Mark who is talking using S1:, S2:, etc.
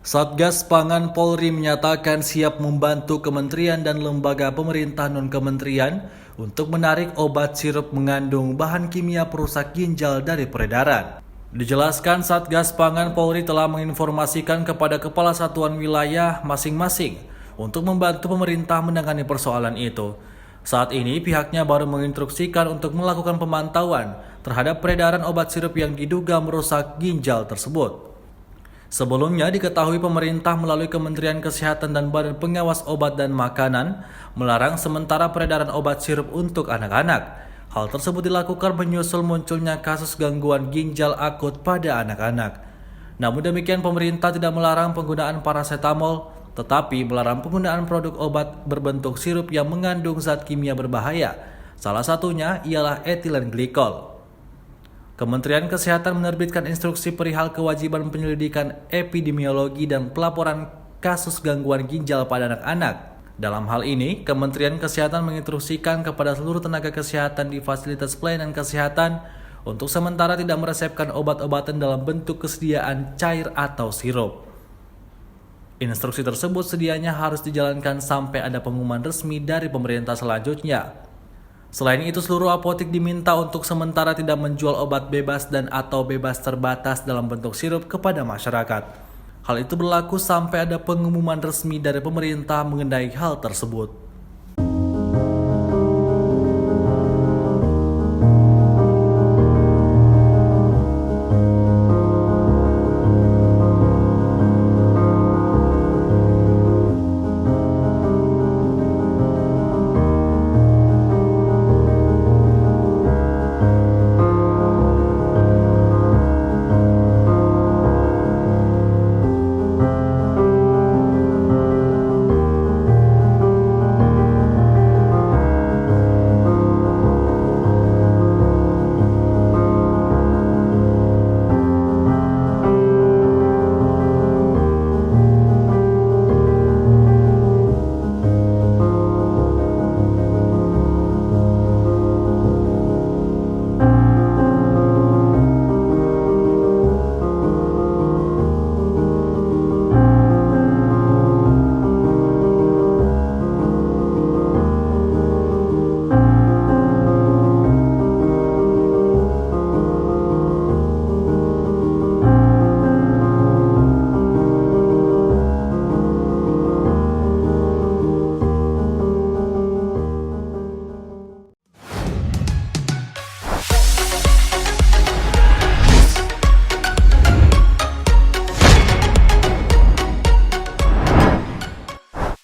S1: Satgas Pangan Polri menyatakan siap membantu kementerian dan lembaga pemerintah non-kementerian untuk menarik obat sirup mengandung bahan kimia perusak ginjal dari peredaran. Dijelaskan Satgas Pangan Polri telah menginformasikan kepada kepala satuan wilayah masing-masing untuk membantu pemerintah menangani persoalan itu. Saat ini pihaknya baru menginstruksikan untuk melakukan pemantauan terhadap peredaran obat sirup yang diduga merusak ginjal tersebut. Sebelumnya diketahui pemerintah melalui Kementerian Kesehatan dan Badan Pengawas Obat dan Makanan melarang sementara peredaran obat sirup untuk anak-anak. Hal tersebut dilakukan menyusul munculnya kasus gangguan ginjal akut pada anak-anak. Namun demikian pemerintah tidak melarang penggunaan paracetamol, tetapi melarang penggunaan produk obat berbentuk sirup yang mengandung zat kimia berbahaya. Salah satunya ialah etilen glikol. Kementerian Kesehatan menerbitkan instruksi perihal kewajiban penyelidikan epidemiologi dan pelaporan kasus gangguan ginjal pada anak-anak. Dalam hal ini, Kementerian Kesehatan menginstruksikan kepada seluruh tenaga kesehatan di fasilitas pelayanan kesehatan untuk sementara tidak meresepkan obat-obatan dalam bentuk kesediaan cair atau sirup. Instruksi tersebut sedianya harus dijalankan sampai ada pengumuman resmi dari pemerintah selanjutnya. Selain itu, seluruh apotek diminta untuk sementara tidak menjual obat bebas dan atau bebas terbatas dalam bentuk sirup kepada masyarakat. Hal itu berlaku sampai ada pengumuman resmi dari pemerintah mengenai hal tersebut.